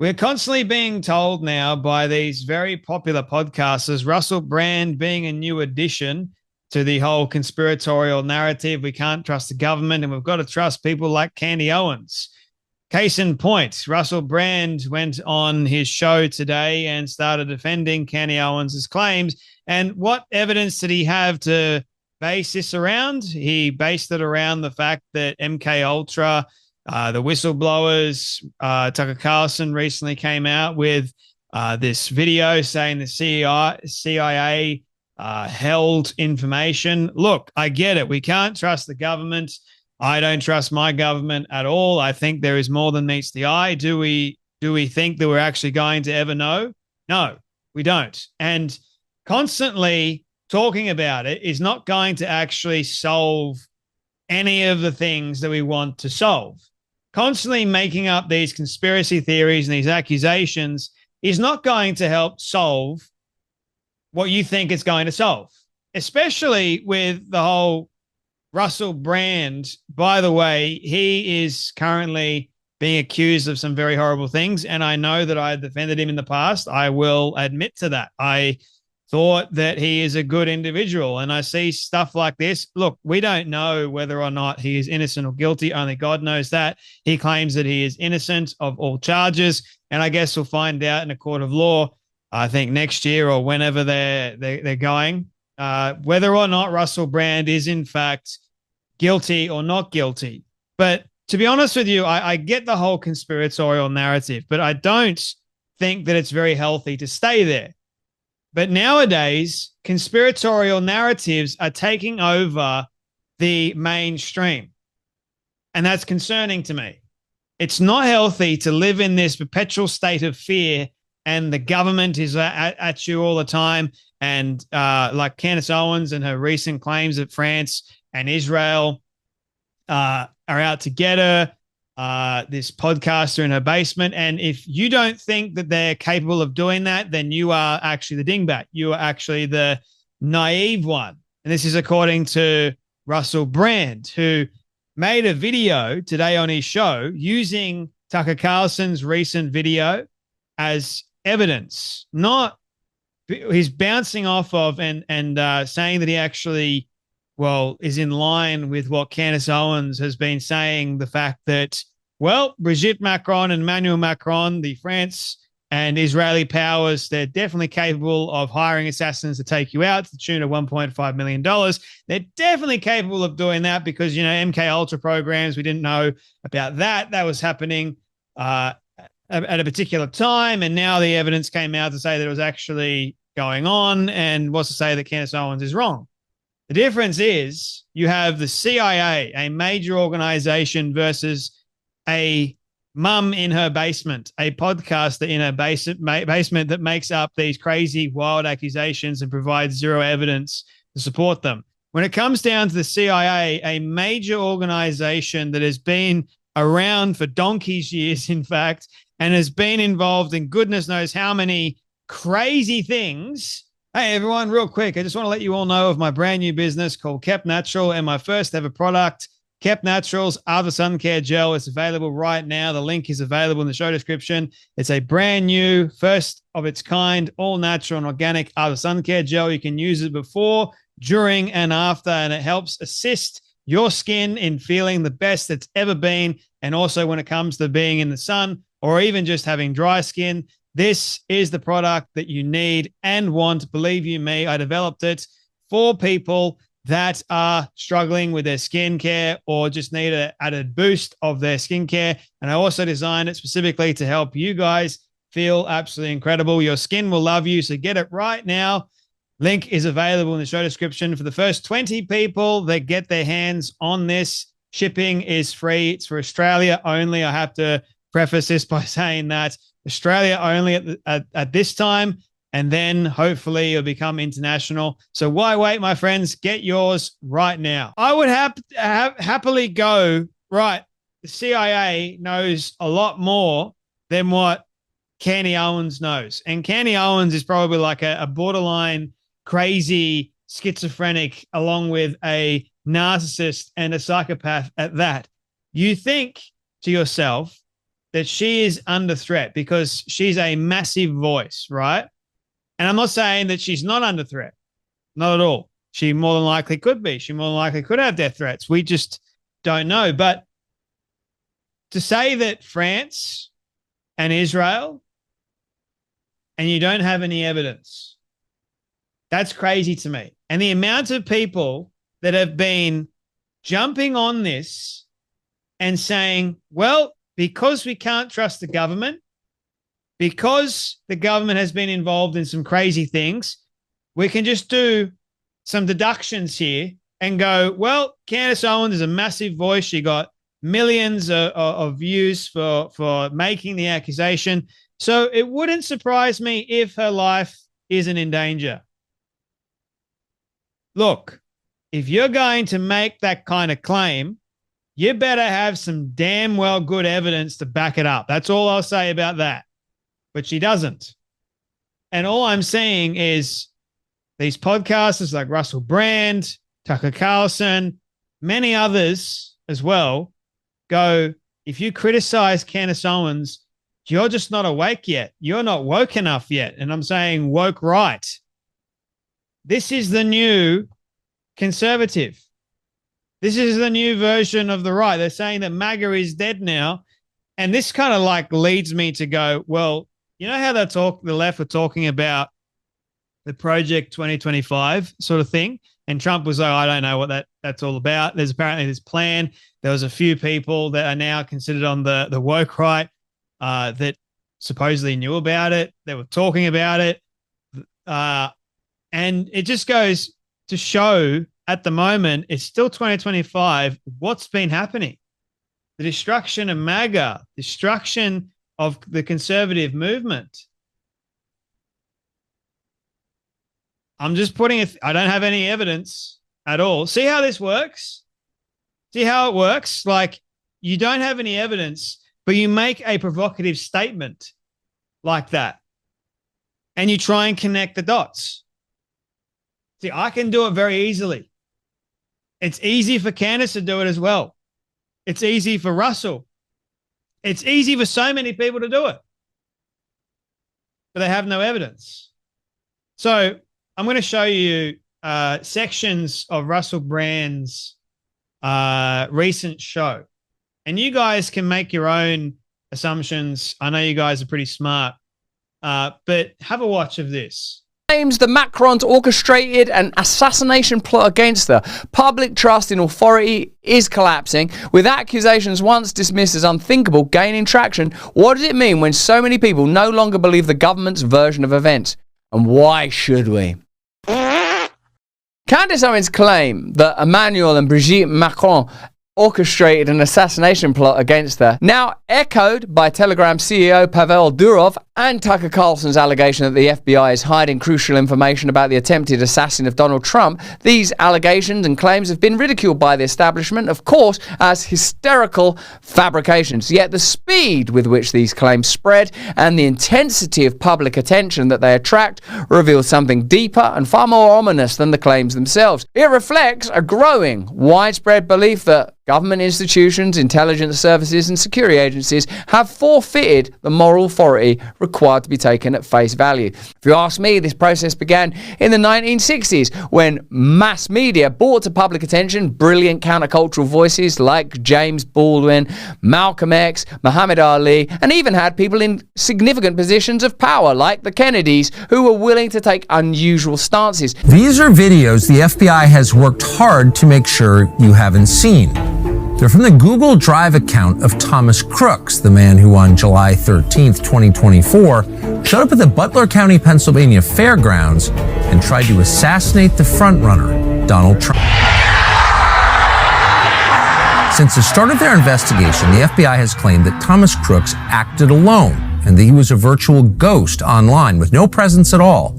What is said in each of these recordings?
We're constantly being told now by these very popular podcasters, Russell Brand being a new addition to the whole conspiratorial narrative. We can't trust the government and we've got to trust people like Candy Owens. Case in point, Russell Brand went on his show today and started defending Candy Owens' claims. And what evidence did he have to base this around? He based it around the fact that MK Ultra, the whistleblowers, Tucker Carlson recently came out with this video saying the CIA held information. Look, I get it. We can't trust the government. I don't trust my government at all. I think there is more than meets the eye. Do we think that we're actually going to ever know? No, we don't. And constantly talking about it is not going to actually solve any of the things that we want to solve. Constantly making up these conspiracy theories and these accusations is not going to help solve what you think it's going to solve, especially with the whole Russell Brand. By the way, he is currently being accused of some very horrible things, and I know that I defended him in the past. I will admit to that. I thought that he is a good individual, and I see stuff like this. Look, we don't know whether or not he is innocent or guilty. Only God knows that. He claims that he is innocent of all charges, and I guess we'll find out in a court of law, I think next year or whenever they're going, whether or not Russell Brand is in fact guilty or not guilty. But to be honest with you, I get the whole conspiratorial narrative, but I don't think that it's very healthy to stay there. But nowadays, conspiratorial narratives are taking over the mainstream. And that's concerning to me. It's not healthy to live in this perpetual state of fear and the government is at you all the time. And like Candace Owens and her recent claims that France and Israel are out to get her, this podcaster in her basement. And if you don't think that they're capable of doing that, then you are actually the dingbat. You are actually the naive one. And this is according to Russell Brand, who made a video today on his show using Tucker Carlson's recent video as evidence. Not he's bouncing off of and saying that he actually is in line with what Candace Owens has been saying, the fact that, Brigitte Macron and Emmanuel Macron, the France and Israeli powers, they're definitely capable of hiring assassins to take you out to the tune of $1.5 million. They're definitely capable of doing that because, MK Ultra programs, we didn't know about that. That was happening at a particular time. And now the evidence came out to say that it was actually going on. And what's to say that Candace Owens is wrong? The difference is you have the CIA, a major organization, versus a mum in her basement, a podcaster in her basement that makes up these crazy, wild accusations and provides zero evidence to support them. When it comes down to the CIA, a major organization that has been around for donkey's years, in fact, and has been involved in goodness knows how many crazy things. Hey, everyone, real quick, I just want to let you all know of my brand new business called Kept Natural and my first ever product, Kept Natural's After Sun Care Gel. It's available right now. The link is available in the show description. It's a brand new, first of its kind, all natural and organic After Sun Care Gel. You can use it before, during, and after, and it helps assist your skin in feeling the best it's ever been. And also when it comes to being in the sun or even just having dry skin, this is the product that you need and want. Believe you me, I developed it for people that are struggling with their skincare or just need an added boost of their skincare. And I also designed it specifically to help you guys feel absolutely incredible. Your skin will love you, so get it right now. Link is available in the show description. For the first 20 people that get their hands on this, shipping is free. It's for Australia only. I have to preface this by saying that Australia only at this time, and then hopefully it'll become international. So why wait, my friends? Get yours right now. I would happily go, right, the CIA knows a lot more than what Candy Owens knows. And Candy Owens is probably like a borderline crazy schizophrenic along with a narcissist and a psychopath at that. You think to yourself, that she is under threat because she's a massive voice, right? And I'm not saying that she's not under threat. Not at all. She more than likely could be. She more than likely could have death threats. We just don't know. But to say that France and Israel, and you don't have any evidence, that's crazy to me. And the amount of people that have been jumping on this and saying, well, because we can't trust the government, because the government has been involved in some crazy things, we can just do some deductions here and go, well, Candace Owens is a massive voice. She got millions of views for making the accusation. So it wouldn't surprise me if her life isn't in danger. Look, if you're going to make that kind of claim, you better have some damn well good evidence to back it up. That's all I'll say about that. But she doesn't. And all I'm saying is these podcasters like Russell Brand, Tucker Carlson, many others as well, go, if you criticize Candace Owens, you're just not awake yet. You're not woke enough yet. And I'm saying woke right. This is the new conservative. This is the new version of the right. They're saying that MAGA is dead now. And this kind of like leads me to go, well, you know how the left were talking about the Project 2025 sort of thing? And Trump was like, I don't know what that's all about. There's apparently this plan. There was a few people that are now considered on the woke right that supposedly knew about it. They were talking about it. And it just goes to show at the moment, it's still 2025. What's been happening? The destruction of MAGA, destruction of the conservative movement. I'm just putting it. I don't have any evidence at all. See how this works? See how it works? Like, you don't have any evidence, but you make a provocative statement like that. And you try and connect the dots. See, I can do it very easily. It's easy for Candace to do it as well. It's easy for Russell. It's easy for so many people to do it. But they have no evidence. So I'm going to show you sections of Russell Brand's recent show. And you guys can make your own assumptions. I know you guys are pretty smart. But have a watch of this. Claims that Macron's orchestrated an assassination plot against her. Public trust in authority is collapsing, with accusations once dismissed as unthinkable gaining traction. What does it mean when so many people no longer believe the government's version of events? And why should we? Candace Owens' claim that Emmanuel and Brigitte Macron orchestrated an assassination plot against her, now echoed by Telegram CEO Pavel Durov, and Tucker Carlson's allegation that the FBI is hiding crucial information about the attempted assassin of Donald Trump. These allegations and claims have been ridiculed by the establishment, of course, as hysterical fabrications. Yet the speed with which these claims spread and the intensity of public attention that they attract reveals something deeper and far more ominous than the claims themselves. It reflects a growing, widespread belief that government institutions, intelligence services, and security agencies have forfeited the moral authority required to be taken at face value. If you ask me, this process began in the 1960s when mass media brought to public attention brilliant countercultural voices like James Baldwin, Malcolm X, Muhammad Ali, and even had people in significant positions of power like the Kennedys who were willing to take unusual stances. These are videos the FBI has worked hard to make sure you haven't seen. They're from the Google Drive account of Thomas Crooks, the man who on July 13th, 2024, showed up at the Butler County, Pennsylvania fairgrounds and tried to assassinate the frontrunner, Donald Trump. Since the start of their investigation, the FBI has claimed that Thomas Crooks acted alone and that he was a virtual ghost online with no presence at all.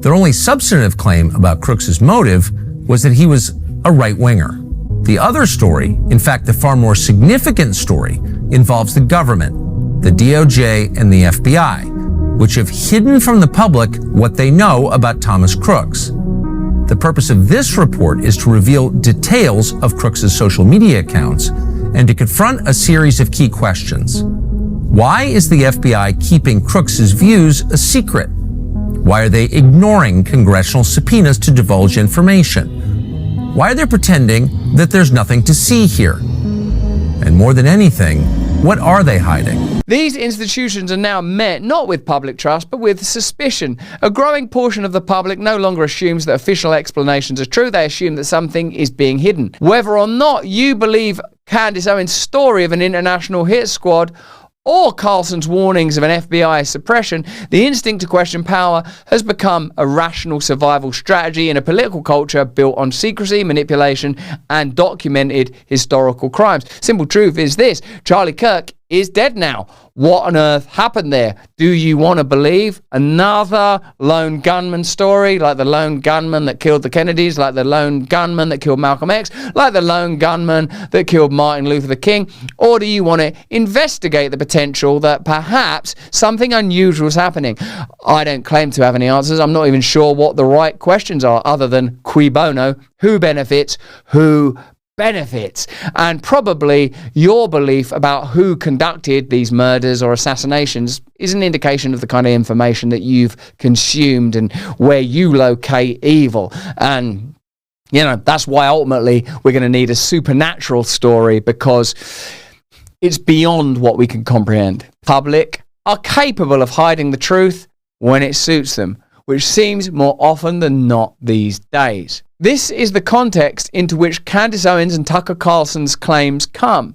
Their only substantive claim about Crooks' motive was that he was a right-winger. The other story, in fact, the far more significant story, involves the government, the DOJ, and the FBI, which have hidden from the public what they know about Thomas Crooks. The purpose of this report is to reveal details of Crooks' social media accounts and to confront a series of key questions. Why is the FBI keeping Crooks's views a secret? Why are they ignoring congressional subpoenas to divulge information? Why are they pretending that there's nothing to see here? And more than anything, what are they hiding? These institutions are now met not with public trust, but with suspicion. A growing portion of the public no longer assumes that official explanations are true. They assume that something is being hidden. Whether or not you believe Candace Owens' story of an international hit squad or Carlson's warnings of an FBI suppression, the instinct to question power has become a rational survival strategy in a political culture built on secrecy, manipulation, and documented historical crimes. Simple truth is this: Charlie Kirk is dead now. What on earth happened there? Do you want to believe another lone gunman story, like the lone gunman that killed the Kennedys, like the lone gunman that killed Malcolm X, like the lone gunman that killed Martin Luther King? Or do you want to investigate the potential that perhaps something unusual is happening? I don't claim to have any answers. I'm not even sure what the right questions are, other than cui bono, who benefits, who benefits, and probably your belief about who conducted these murders or assassinations is an indication of the kind of information that you've consumed and where you locate evil. And that's why ultimately we're going to need a supernatural story, because it's beyond what we can comprehend. Public are capable of hiding the truth when it suits them, which seems more often than not these days. This is the context into which Candace Owens and Tucker Carlson's claims come.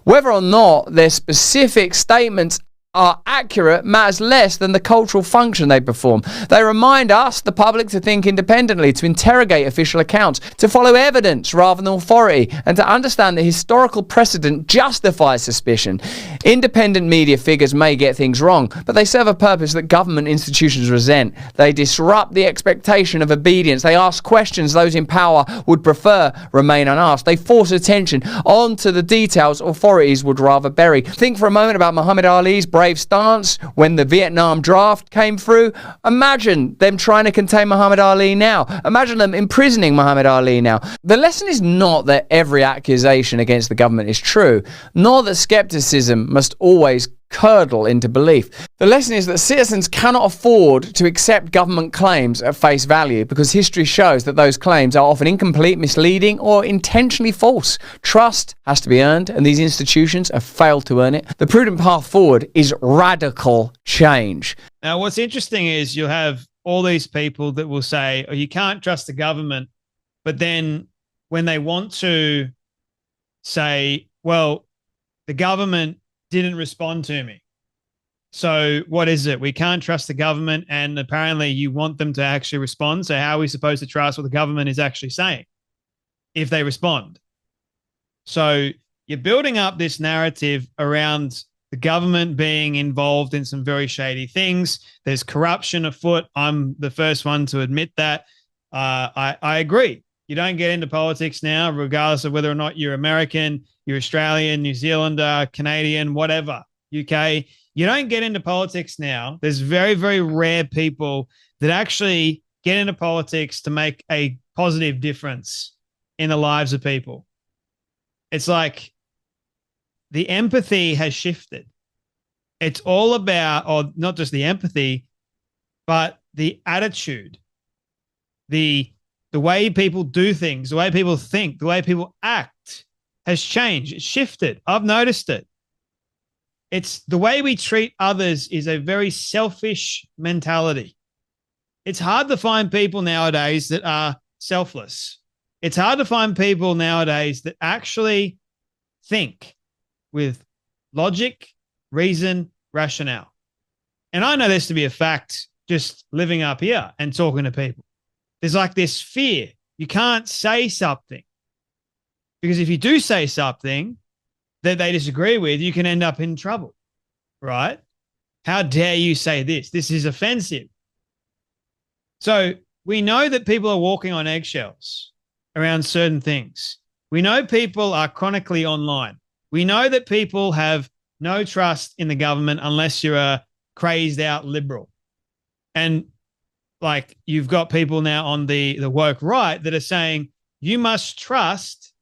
Whether or not their specific statements are accurate matters less than the cultural function they perform. They remind us, the public, to think independently, to interrogate official accounts, to follow evidence rather than authority, and to understand that historical precedent justifies suspicion. Independent media figures may get things wrong, but they serve a purpose that government institutions resent. They disrupt the expectation of obedience. They ask questions those in power would prefer remain unasked. They force attention onto the details authorities would rather bury. Think for a moment about Muhammad Ali's brave stance when the Vietnam draft came through. Imagine them trying to contain Muhammad Ali now. Imagine them imprisoning Muhammad Ali now. The lesson is not that every accusation against the government is true, nor that skepticism must always curdle into belief. The lesson is that citizens cannot afford to accept government claims at face value, because history shows that those claims are often incomplete, misleading, or intentionally false. Trust has to be earned, and these institutions have failed to earn it. The prudent path forward is radical change. Now, what's interesting is you'll have all these people that will say, oh, you can't trust the government, but then when they want to say, well, the government didn't respond to me, so what is it? We can't trust the government, and apparently you want them to actually respond. So how are we supposed to trust what the government is actually saying if they respond? So you're building up this narrative around the government being involved in some very shady things. There's corruption afoot. I'm the first one to admit that. I agree. You don't get into politics now, regardless of whether or not you're American, you're Australian, New Zealander, Canadian, whatever, UK. You don't get into politics now. There's very, very rare people that actually get into politics to make a positive difference in the lives of people. It's like the empathy has shifted. It's all about, or not just the empathy, but the attitude, the way people do things, the way people think, the way people act has changed. It's shifted. I've noticed it. It's the way we treat others is a very selfish mentality. It's hard to find people nowadays that are selfless. It's hard to find people nowadays that actually think with logic, reason, rationale. And I know this to be a fact just living up here and talking to people. There's like this fear. You can't say something, because if you do say something that they disagree with, you can end up in trouble, right? How dare you say this? This is offensive. So we know that people are walking on eggshells around certain things. We know people are chronically online. We know that people have no trust in the government unless you're a crazed out liberal. And like, you've got people now on the woke right that are saying you must trust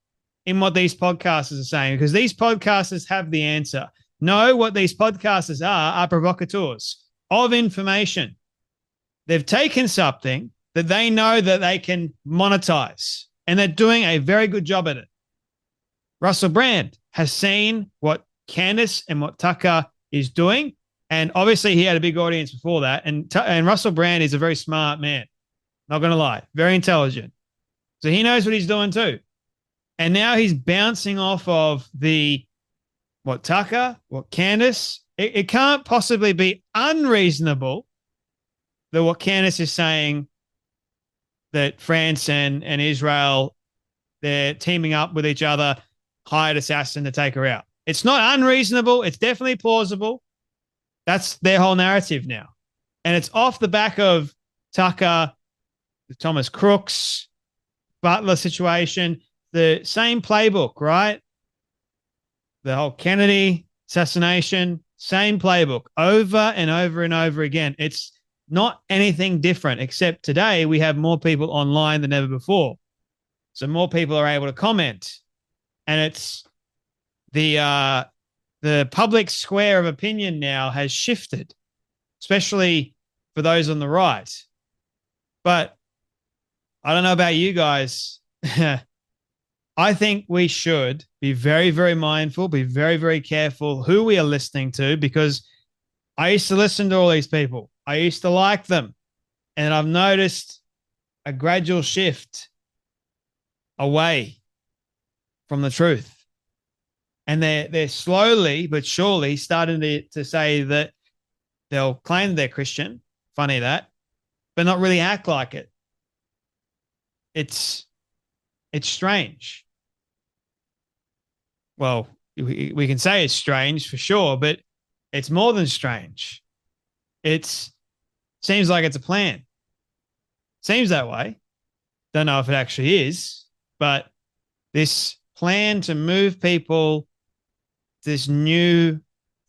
in what these podcasters are saying, because these podcasters have the answer. know what these podcasters are provocateurs of information. They've taken something that they know that they can monetize, and they're doing a very good job at it. Russell Brand has seen what Candace and what Tucker is doing, and obviously he had a big audience before that. And Russell Brand is a very smart man, not going to lie, very intelligent. So he knows what he's doing too. And now he's bouncing off of what Tucker, what Candace. It can't possibly be unreasonable that what Candace is saying, that France and Israel, they're teaming up with each other, hired Assassin to take her out. It's not unreasonable. It's definitely plausible. That's their whole narrative now. And it's off the back of Tucker, the Thomas Crooks, Butler situation, the same playbook, right? The whole Kennedy assassination, same playbook over and over and over again. It's not anything different, except today we have more people online than ever before. So more people are able to comment. And it's the public square of opinion now has shifted, especially for those on the right. But I don't know about you guys. I think we should be very, very mindful, be very, very careful who we are listening to, because I used to listen to all these people. I used to like them. And I've noticed a gradual shift away from the truth. And they're slowly but surely starting to say that they'll claim they're Christian, funny that, but not really act like it. It's strange. Well, we can say it's strange for sure, but it's more than strange. It seems like it's a plan. Seems that way. Don't know if it actually is, but this plan to move people, this new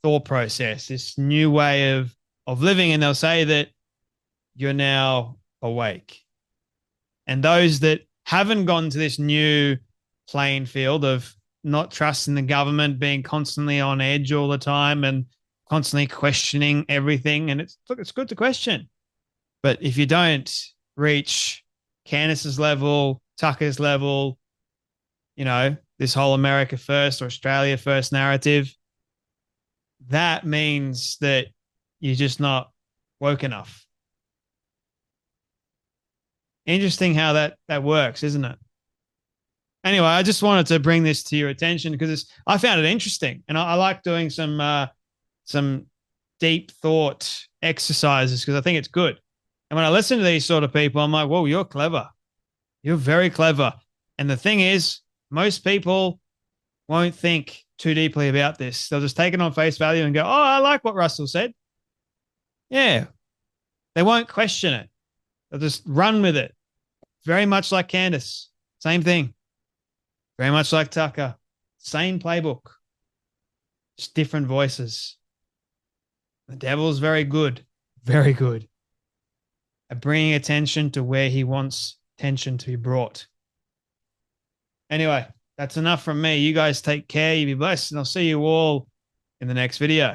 thought process, this new way of living, and they'll say that you're now awake. And those that haven't gone to this new playing field of not trusting the government, being constantly on edge all the time and constantly questioning everything. And it's good to question. But if you don't reach Candace's level, Tucker's level, this whole America first or Australia first narrative, that means that you're just not woke enough. Interesting how that works, isn't it? Anyway, I just wanted to bring this to your attention because I found it interesting, and I like doing some deep thought exercises because I think it's good. And when I listen to these sort of people, I'm like, whoa, you're clever. You're very clever. And the thing is, most people won't think too deeply about this. They'll just take it on face value and go, oh, I like what Russell said. Yeah. They won't question it. They'll just run with it. Very much like Candace. Same thing. Very much like Tucker. Same playbook. Just different voices. The devil's very good at bringing attention to where he wants attention to be brought. Anyway, that's enough from me. You guys take care. You be blessed, and I'll see you all in the next video.